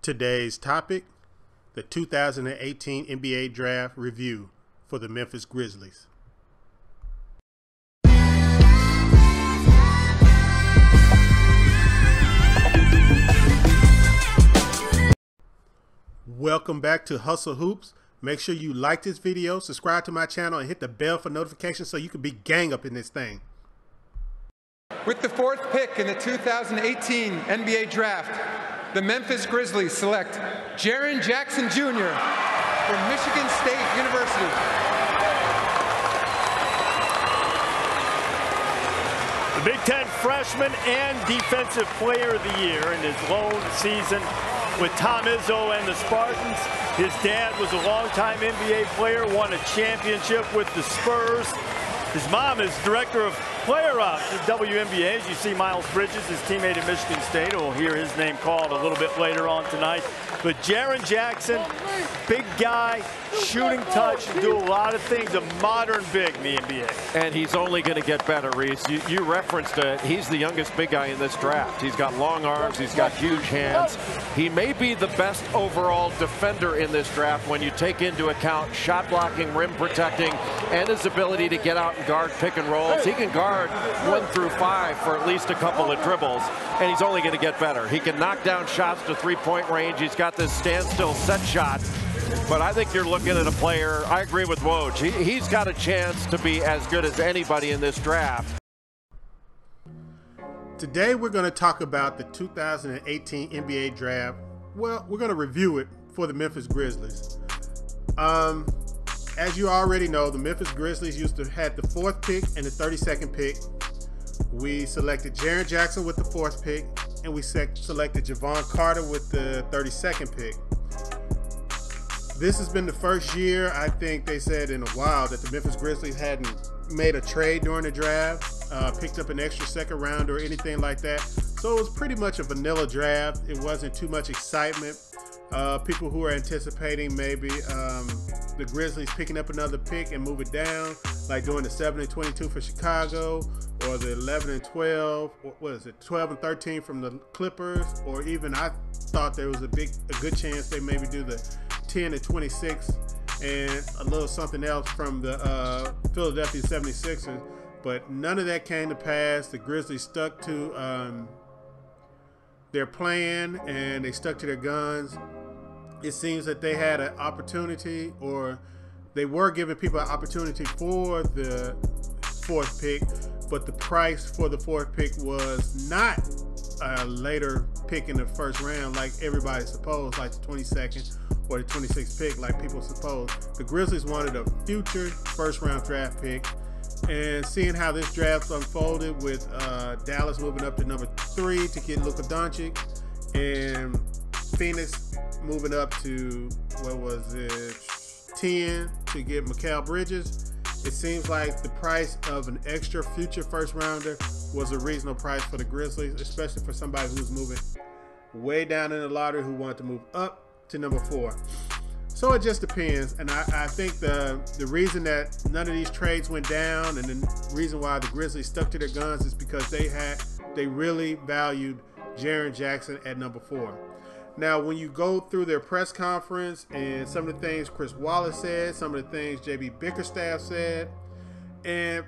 Today's topic, the 2018 NBA Draft Review for the Memphis Grizzlies. Welcome back to Hustle Hoops. Make sure you like this video, subscribe to my channel, and hit the bell for notifications so you can be gang up in this thing. With the fourth pick in the 2018 NBA Draft, the Memphis Grizzlies select Jaren Jackson Jr. from Michigan State University. The Big Ten freshman and defensive player of the year in his lone season with Tom Izzo and the Spartans. His dad was a longtime NBA player, won a championship with the Spurs. His mom is director of player ops at WNBA. As you see Miles Bridges, his teammate at Michigan State. We'll hear his name called a little bit later on tonight. But Jaren Jackson, big guy, shooting touch, do a lot of things, a modern big in the NBA. And he's only going to get better, Reese. You referenced it. He's the youngest big guy in this draft. He's got long arms. He's got huge hands. He may be the best overall defender in this draft when you take into account shot blocking, rim protecting, and his ability to get out and guard pick and rolls. He can guard 1 through 5 for at least a couple of dribbles, and he's only going to get better. He can knock down shots to three-point range. He's got this standstill set shot. But I think you're looking at a player, I agree with Woj, he's got a chance to be as good as anybody in this draft. Today we're going to talk about the 2018 NBA Draft. Well, we're going to review it for the Memphis Grizzlies. As you already know, the Memphis Grizzlies used to have the 4th pick and the 32nd pick. We selected Jaren Jackson with the 4th pick, and we selected Jevon Carter with the 32nd pick. This has been the first year, I think they said in a while, that the Memphis Grizzlies hadn't made a trade during the draft, picked up an extra second round or anything like that. So it was pretty much a vanilla draft. It wasn't too much excitement. People who are anticipating maybe the Grizzlies picking up another pick and move it down, like doing the 7 and 22 for Chicago, or the 11 and 12, or what is it, 12 and 13 from the Clippers, or even I thought there was a good chance they maybe do the 10 and 26 and a little something else from the Philadelphia 76ers, but none of that came to pass. The Grizzlies stuck to their plan, and they stuck to their guns. It seems that they had an opportunity, or they were giving people an opportunity for the 4th pick, but the price for the 4th pick was not a later pick in the first round like everybody supposed, like the 22nd or the 26th pick like people suppose. The Grizzlies wanted a future first-round draft pick, and seeing how this draft unfolded with Dallas moving up to number 3 to get Luka Doncic, and Phoenix moving up to, what was it, 10 to get Mikal Bridges, it seems like the price of an extra future first-rounder was a reasonable price for the Grizzlies, especially for somebody who's moving way down in the lottery who wanted to move up to number 4. So it just depends, and I think the reason that none of these trades went down, and the reason why the Grizzlies stuck to their guns, is because they really valued Jaren Jackson at number 4. Now, when you go through their press conference and some of the things Chris Wallace said, some of the things J.B. Bickerstaff said, and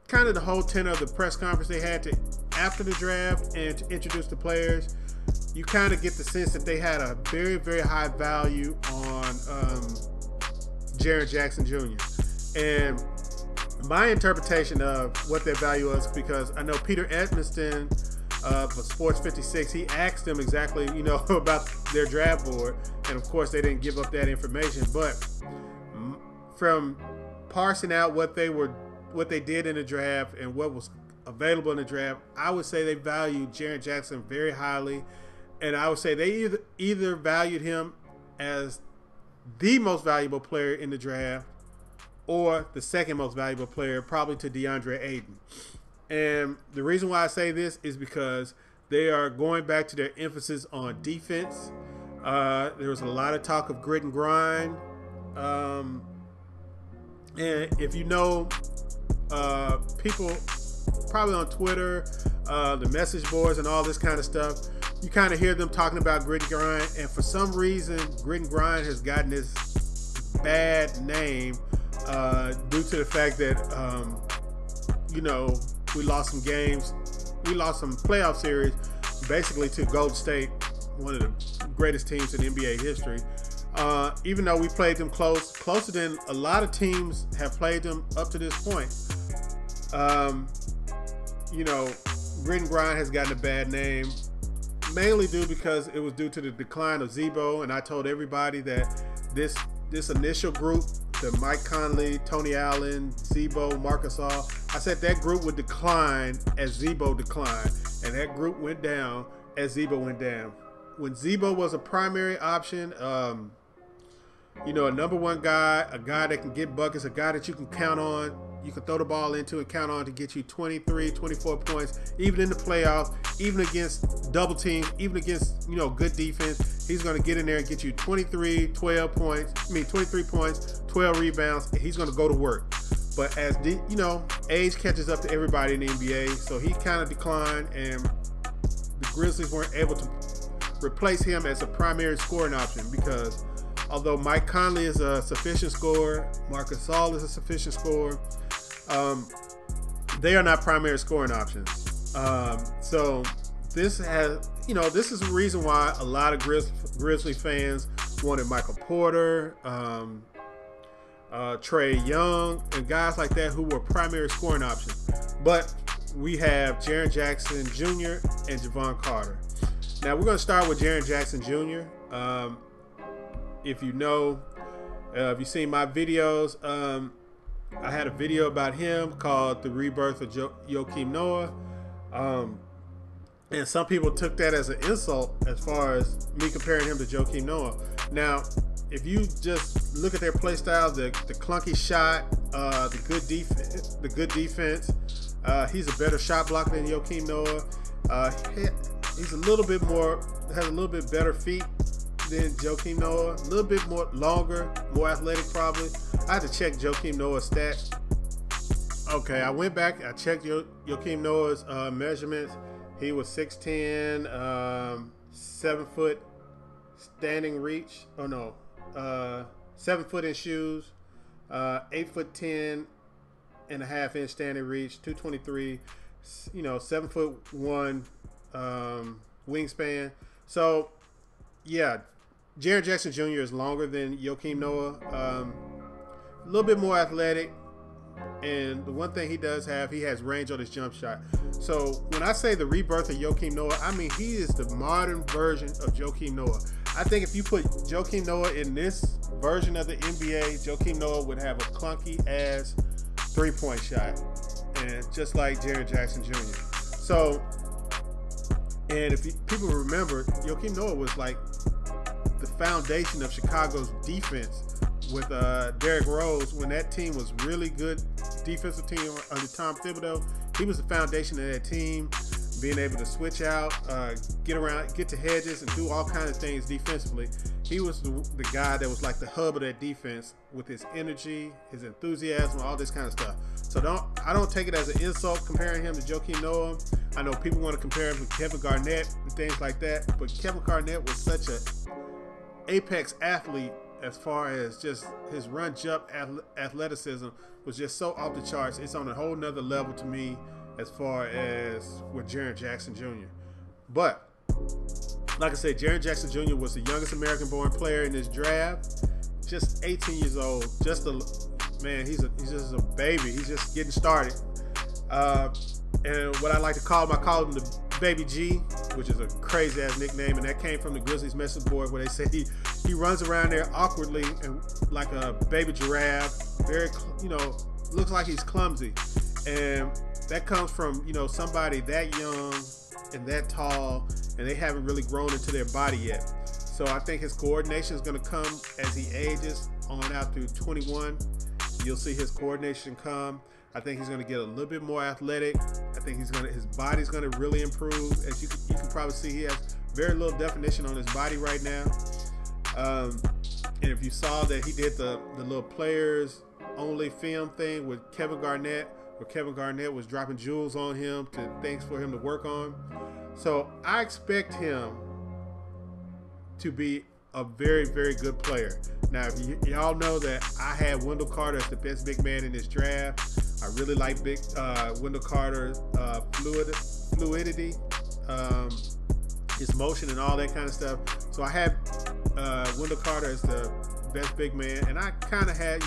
kind of the whole tenor of the press conference they had after the draft and to introduce the players, you kind of get the sense that they had a very, very high value on Jaren Jackson Jr. And my interpretation of what their value was, because I know Peter Edmonston for Sports 56, he asked them exactly, about their draft board, and of course they didn't give up that information. But from parsing out what they did in the draft and what was available in the draft, I would say they valued Jaren Jackson very highly. And I would say they either valued him as the most valuable player in the draft, or the second most valuable player, probably to DeAndre Ayton. And the reason why I say this is because they are going back to their emphasis on defense. There was a lot of talk of grit and grind. And if you know, people probably on Twitter, the message boards and all this kind of stuff, you kind of hear them talking about grit and grind, and for some reason, grit and grind has gotten this bad name due to the fact that, you know, we lost some games. We lost some playoff series basically to Golden State, one of the greatest teams in NBA history. Even though we played them closer than a lot of teams have played them up to this point. You know, grit and grind has gotten a bad name, mainly because it was due to the decline of Z-Bo, and I told everybody that this initial group, the Mike Conley, Tony Allen, Z-Bo, Marc Gasol, I said that group would decline as Z-Bo declined, and that group went down as Z-Bo went down. When Z-Bo was a primary option, you know, a number one guy, a guy that can get buckets, a guy that you can count on, you can throw the ball into and count on to get you 23, 24 points, even in the playoffs, even against double teams, even against, you know, good defense. He's going to get in there and get you 23 points, 12 rebounds, and he's going to go to work. But as you know, age catches up to everybody in the NBA, so he kind of declined, and the Grizzlies weren't able to replace him as a primary scoring option because although Mike Conley is a sufficient scorer, Marc Gasol is a sufficient scorer, they are not primary scoring options. So this has, you know, this is the reason why a lot of Grizzly fans wanted Michael Porter, Trae Young, and guys like that who were primary scoring options. But we have Jaren Jackson Jr. and Jevon Carter. Now we're going to start with Jaren Jackson Jr. If you know, if you've seen my videos, I had a video about him called The Rebirth of Joakim Noah. And some people took that as an insult as far as me comparing him to Joakim Noah. Now, if you just look at their play style, the clunky shot, the good defense, he's a better shot blocker than Joakim Noah. He's a little bit more, has a little bit better feet than Joakim Noah, a little bit more longer, more athletic probably. I had to check Joakim Noah's stats. Okay, I went back, I checked Joakim Noah's measurements. He was 6'10", 7 foot standing reach. Oh no, 7 foot in shoes, 8'10" and a half inch standing reach, 223. You know, 7'1" wingspan. So yeah, Jaren Jackson Jr. is longer than Joakim Noah, a little bit more athletic, and the one thing he does have, he has range on his jump shot. So when I say the rebirth of Joakim Noah, I mean he is the modern version of Joakim Noah. I think if you put Joakim Noah in this version of the NBA, Joakim Noah would have a clunky ass 3-point shot, and just like Jaren Jackson Jr. So, and if people remember, Joakim Noah was like the foundation of Chicago's defense with Derrick Rose. When that team was really good defensive team under Tom Thibodeau, he was the foundation of that team, being able to switch out, get around, get to hedges, and do all kinds of things defensively. He was the guy that was like the hub of that defense with his energy, his enthusiasm, all this kind of stuff. So I don't take it as an insult comparing him to Joakim Noah. I know people want to compare him with Kevin Garnett and things like that, but Kevin Garnett was such an apex athlete as far as just his run jump athleticism was just so off the charts. It's on a whole nother level to me as far as with Jaren Jackson Jr. But like I said, Jaren Jackson Jr. was the youngest American-born player in this draft, just 18 years old. Just a man, he's just a baby. He's just getting started. And what I like to call him, I call him the Baby G, which is a crazy ass nickname, and that came from the Grizzlies message board where they say he runs around there awkwardly and like a baby giraffe, very, you know, looks like he's clumsy, and that comes from, you know, somebody that young and that tall, and they haven't really grown into their body yet. So I think his coordination is going to come as he ages on out through 21. You'll see his coordination come. I think he's going to get a little bit more athletic. I think his body's going to really improve. As you can probably see, he has very little definition on his body right now. And if you saw that he did the little players only film thing with Kevin Garnett, where Kevin Garnett was dropping jewels on him to things for him to work on. So I expect him to be a very, very good player. Now, if y'all know that I had Wendell Carter as the best big man in this draft. I really like Wendell Carter's fluidity, his motion and all that kind of stuff. So I had Wendell Carter as the best big man, and I kind of had,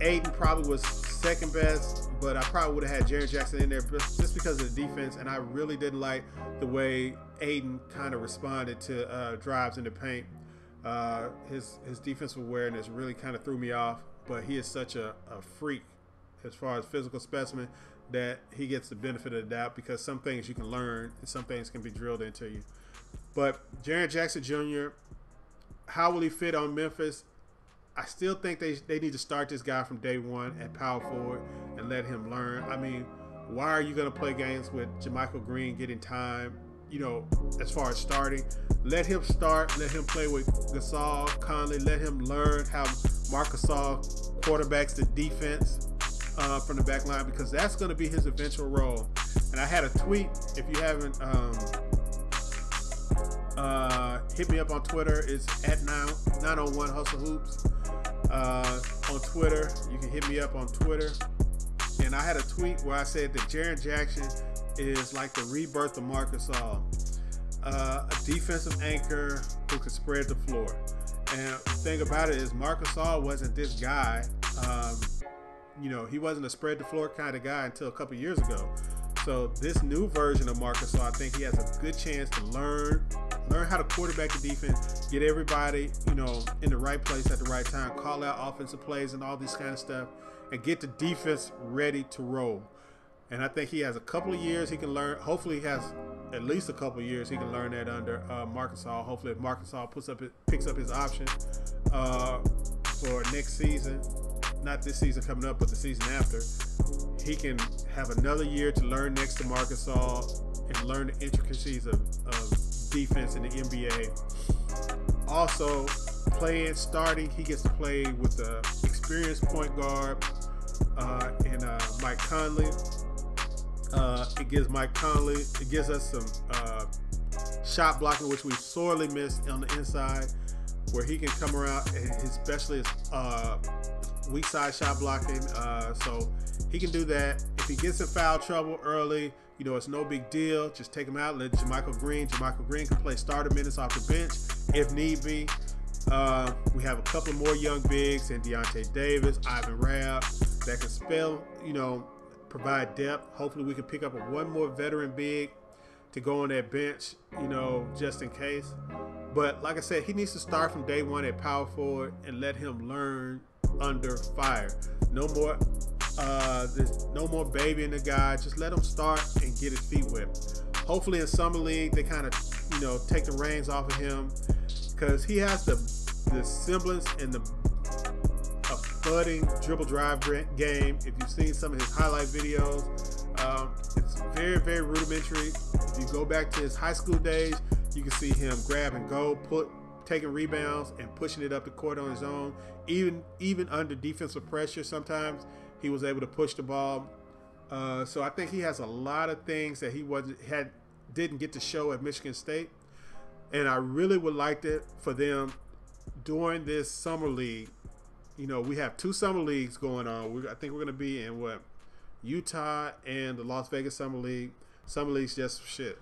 Aiden probably was second best, but I probably would have had Jaren Jackson in there just because of the defense, and I really didn't like the way Aiden kind of responded to drives in the paint. His defensive awareness really kind of threw me off, but he is such a freak as far as physical specimen that he gets the benefit of the doubt because some things you can learn and some things can be drilled into you. But Jaren Jackson Jr., how will he fit on Memphis? I still think they need to start this guy from day one at power forward and let him learn. I mean, why are you going to play games with JaMychal Green getting time, as far as starting? Let him start. Let him play with Gasol, Conley. Let him learn how Marc Gasol quarterbacks the defense from the back line, because that's going to be his eventual role. And I had a tweet. If you haven't hit me up on Twitter, it's at 901 Hustle Hoops. On Twitter, you can hit me up on Twitter. And I had a tweet where I said that Jaren Jackson is like the rebirth of Marc Gasol, a defensive anchor who can spread the floor. And the thing about it is Marc Gasol wasn't this guy. He wasn't a spread the floor kind of guy until a couple years ago. So this new version of Marc Gasol, I think he has a good chance to learn how to quarterback the defense, get everybody, in the right place at the right time, call out offensive plays and all this kind of stuff, and get the defense ready to roll. And I think he has a couple of years he can learn. Hopefully he has at least a couple of years he can learn that under Marc Gasol. Hopefully if Marc Gasol picks up his option for next season, not this season coming up, but the season after, he can have another year to learn next to Marc Gasol and learn the intricacies of defense in the NBA. Also, starting, he gets to play with the experienced point guard and Mike Conley. It gives us some shot blocking, which we sorely missed on the inside, where he can come around, and especially his weak side shot blocking. So he can do that. If he gets in foul trouble early, it's no big deal. Just take him out. Let JaMychal Green can play starter minutes off the bench if need be. We have a couple more young bigs and Deontay Davis, Ivan Rabb that can provide depth. Hopefully we can pick up one more veteran big to go on that bench, just in case. But like I said, he needs to start from day one at power forward and let him learn under fire. No more babying the guy. Just let him start and get his feet wet. Hopefully in summer league they kind of take the reins off of him, because he has the semblance and a budding dribble drive game. If you've seen some of his highlight videos, it's very, very rudimentary. If you go back to his high school days, you can see him grab and go, taking rebounds and pushing it up the court on his own. Even under defensive pressure, sometimes he was able to push the ball. So I think he has a lot of things that he didn't get to show at Michigan State. And I really would like it for them during this summer league. We have 2 summer leagues going on. I think we're going to be in Utah and the Las Vegas Summer League. Summer league's just shit.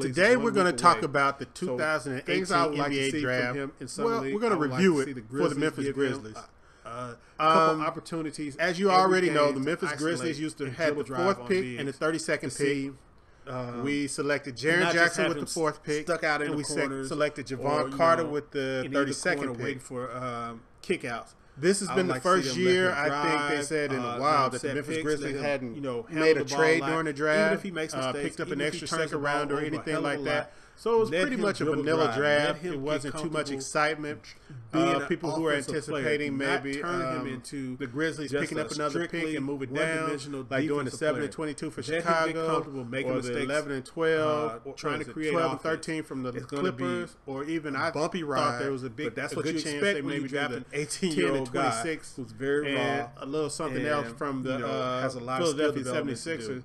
Today we're going to talk about the 2018 NBA draft. We're going to review it for the Memphis Grizzlies. Couple opportunities. As you already know, the Memphis Grizzlies used to have the 4th pick and the 32nd pick. We selected Jaren Jackson with the 4th pick, stuck out in and we selected Jevon Carter with the 32nd pick for kickouts. This has been the first year, I think they said in a while, that the Memphis Grizzlies hadn't made a trade during the draft, even if he makes mistakes, picked up an extra second round or anything like that. So it was pretty much a vanilla draft. It wasn't too much excitement. People who are anticipating maybe the Grizzlies picking up another pick and moving down, like doing the 7 and 22 for Chicago, or the 11 and 12, trying to create 12 and 13 from the Clippers, or even I thought there was a good chance they maybe drafted an 18-year-old guy who's very raw, a little something else from the Philadelphia 76ers.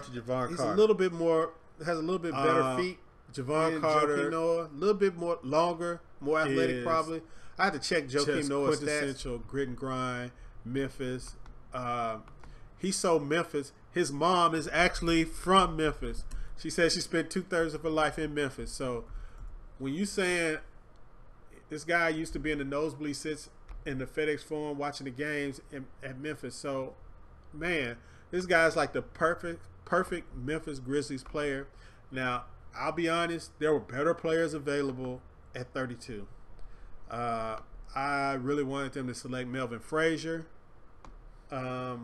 Carter to Jevon He's Carter. a little bit more, has a little bit better feet. Jevon Carter, Noah, a little bit more longer, more athletic probably. I had to check Joakim Noah's stats. Quintessential grit and grind, Memphis. He sold Memphis. His mom is actually from Memphis. She said she spent 2/3 of her life in Memphis. So when you saying this guy used to be in the nosebleed sits in the FedEx Forum watching the games at Memphis. So, man, this guy's like the perfect Memphis Grizzlies player. Now, I'll be honest, there were better players available at 32. I really wanted them to select Melvin Frazier. But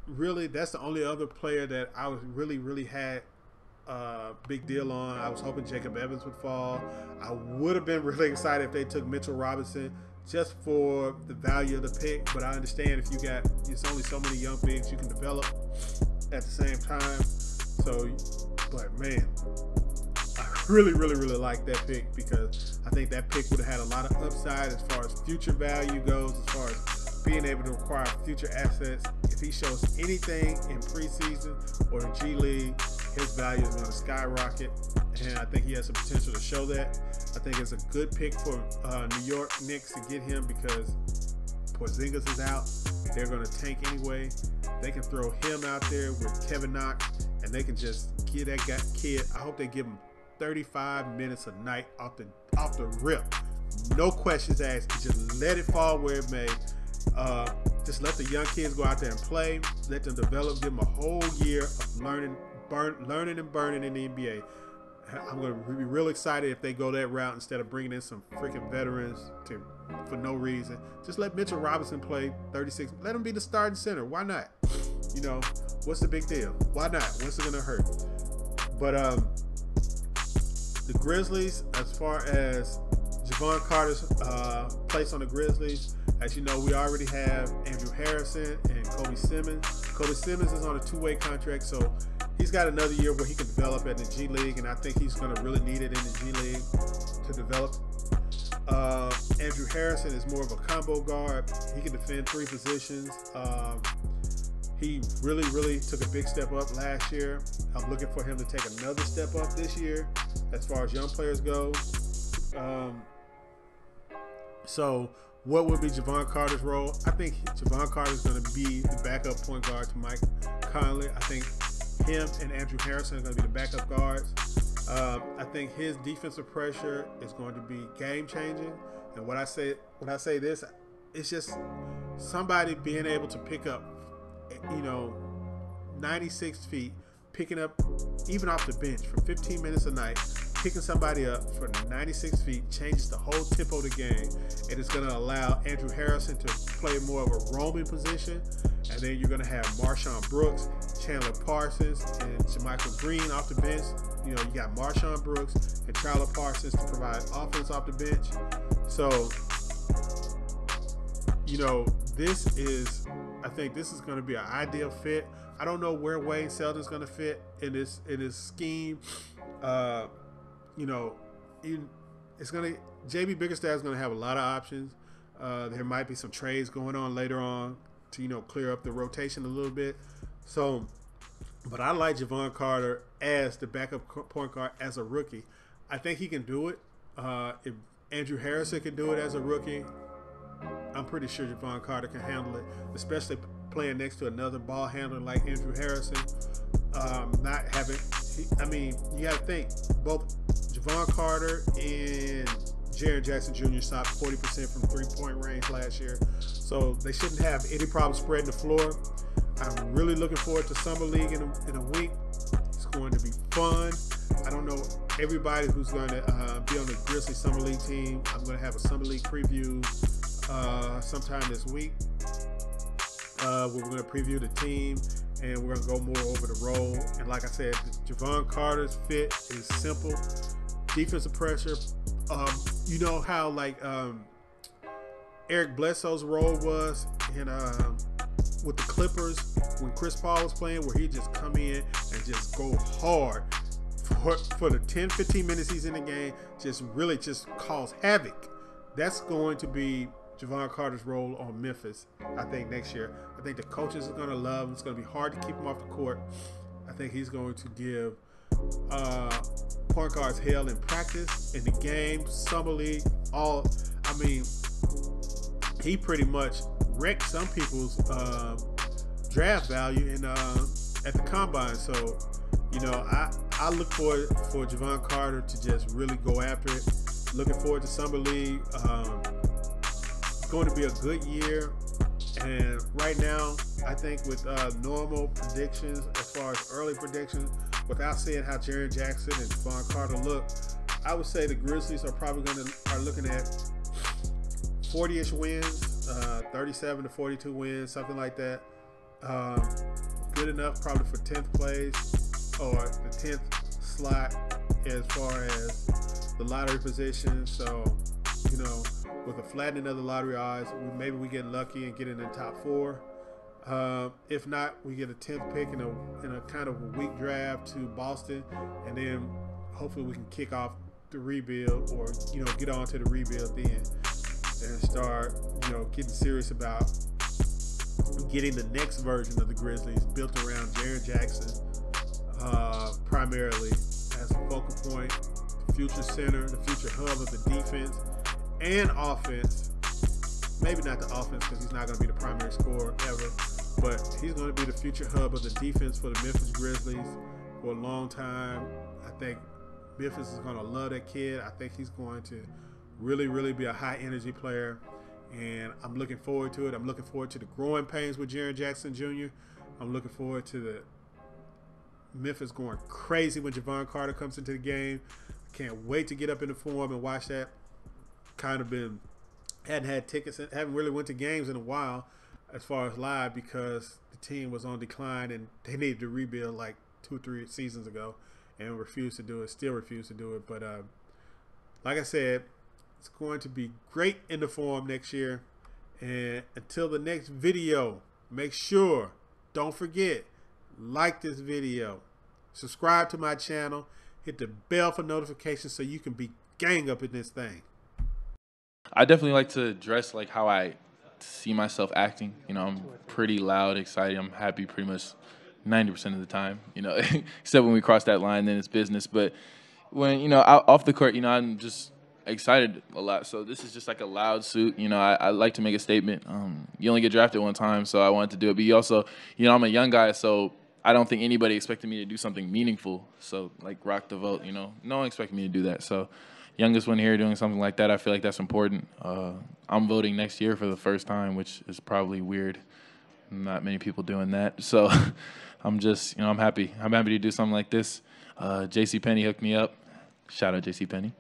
really, that's the only other player that I was really had a big deal on. I was hoping Jacob Evans would fall. I would have been really excited if they took Mitchell Robinson just for the value of the pick. But I understand if it's only so many young bigs you can develop at the same time. So, but man, I really like that pick because I think that pick would have had a lot of upside as far as future value goes, as far as being able to acquire future assets. If he shows anything in preseason or in G League, his value is going to skyrocket, and I think he has the potential to show that. I think it's a good pick for New York Knicks to get him because Porzingis is out. They're going to tank anyway. They can throw him out there with Kevin Knox, and they can just get that kid. I hope they give him 35 minutes a night off the rip. No questions asked. Just let it fall where it may. Just let the young kids go out there and play. Let them develop. Give them a whole year of learning and burning in the NBA. I'm going to be real excited if they go that route instead of bringing in some freaking veterans for no reason. Just let Mitchell Robinson play 36. Let him be the starting center. Why not? You know, what's the big deal? Why not? What's it going to hurt? But the Grizzlies, as far as Jevon Carter's place on the Grizzlies, as you know, we already have Andrew Harrison and Kobe Simmons. Kobe Simmons is on a two-way contract, so he's got another year where he can develop at the G League, and I think he's going to really need it in the G League to develop. Andrew Harrison is more of a combo guard. He can defend three positions. He really took a big step up last year. I'm looking for him to take another step up this year as far as young players go. So what would be Jevon Carter's role? I think Jevon Carter is going to be the backup point guard to Mike Conley. I think him and Andrew Harrison are going to be the backup guards. I think his defensive pressure is going to be game changing. And when I say this, it's just somebody being able to pick up, 96 feet, picking up even off the bench for 15 minutes a night, picking somebody up for 96 feet changes the whole tempo of the game. And it's going to allow Andrew Harrison to play more of a roaming position. And then you're going to have Marshawn Brooks, Chandler Parsons, and Jermichael Green off the bench. You got Marshawn Brooks and Chandler Parsons to provide offense off the bench. So, I think this is going to be an ideal fit. I don't know where Wayne Selden's going to fit in this scheme. It's going to JB Bickerstaff is going to have a lot of options. There might be some trades going on later on to clear up the rotation a little bit. So, but I like Jevon Carter as the backup point guard as a rookie. I think he can do it. If Andrew Harrison can do it as a rookie, I'm pretty sure Jevon Carter can handle it, especially playing next to another ball handler like Andrew Harrison. You got to think both Jevon Carter and Jaren Jackson Jr. shot 40% from three-point range last year, so they shouldn't have any problem spreading the floor. I'm really looking forward to Summer League in a week. It's going to be fun. I don't know everybody who's going to be on the Grizzlies Summer League team. I'm going to have a Summer League preview sometime this week. We're going to preview the team, and we're going to go more over the role. And like I said, Jevon Carter's fit is simple. Defensive pressure. You know how Eric Bledsoe's role was with the Clippers when Chris Paul was playing, where he'd just come in and just go hard for the 10-15 minutes he's in the game, just cause havoc. That's going to be Jevon Carter's role on Memphis, I think, next year. I think the coaches are going to love him. It's going to be hard to keep him off the court. I think he's going to give point guards hell in practice, in the game, Summer League, he pretty much wrecked some people's draft value at the combine. So, I look for Jevon Carter to just really go after it. Looking forward to Summer League. It's going to be a good year. And right now, I think with normal predictions, as far as early predictions, without seeing how Jaren Jackson and Jevon Carter look, I would say the Grizzlies are probably are looking at 40-ish wins, 37 to 42 wins, something like that. Good enough probably for 10th place or the 10th slot as far as the lottery position. So, you know, with a flattening of the lottery odds, maybe we get lucky and get in the top 4. If not, we get a 10th pick in a kind of a weak draft to Boston, and then hopefully we can kick off the rebuild, or, you know, get on to the rebuild then and start, you know, getting serious about getting the next version of the Grizzlies built around Jaren Jackson primarily as a focal point, the future center, the future hub of the defense and offense. Maybe not the offense, because he's not going to be the primary scorer ever, but he's going to be the future hub of the defense for the Memphis Grizzlies for a long time. I think Memphis is going to love that kid. I think he's going to really, really be a high energy player, and I'm looking forward to it. I'm looking forward to the growing pains with Jaren Jackson Jr. I'm looking forward to the Memphis going crazy when Jevon Carter comes into the game. Can't wait to get up in the Forum and watch that. Hadn't had tickets, haven't really went to games in a while as far as live, because the team was on decline and they needed to rebuild like 2 or 3 seasons ago and refused to do it, still refused to do it. But like I said, it's going to be great in the Forum next year. And until the next video, make sure, don't forget, like this video, subscribe to my channel, hit the bell for notifications so you can be gang up in this thing. I definitely like to dress like how I see myself acting. You know, I'm pretty loud, excited. I'm happy pretty much 90% of the time, you know, except when we cross that line, then it's business. But when, you know, off the court, you know, I'm just excited a lot. So this is just like a loud suit. You know, I like to make a statement. You only get drafted one time, so I wanted to do it. But you also, you know, I'm a young guy, so I don't think anybody expected me to do something meaningful. So, like, rock the vote, you know. No one expected me to do that. So, youngest one here doing something like that, I feel like that's important. I'm voting next year for the first time, which is probably weird. Not many people doing that. So, I'm just, you know, I'm happy. I'm happy to do something like this. JCPenney hooked me up. Shout out JCPenney.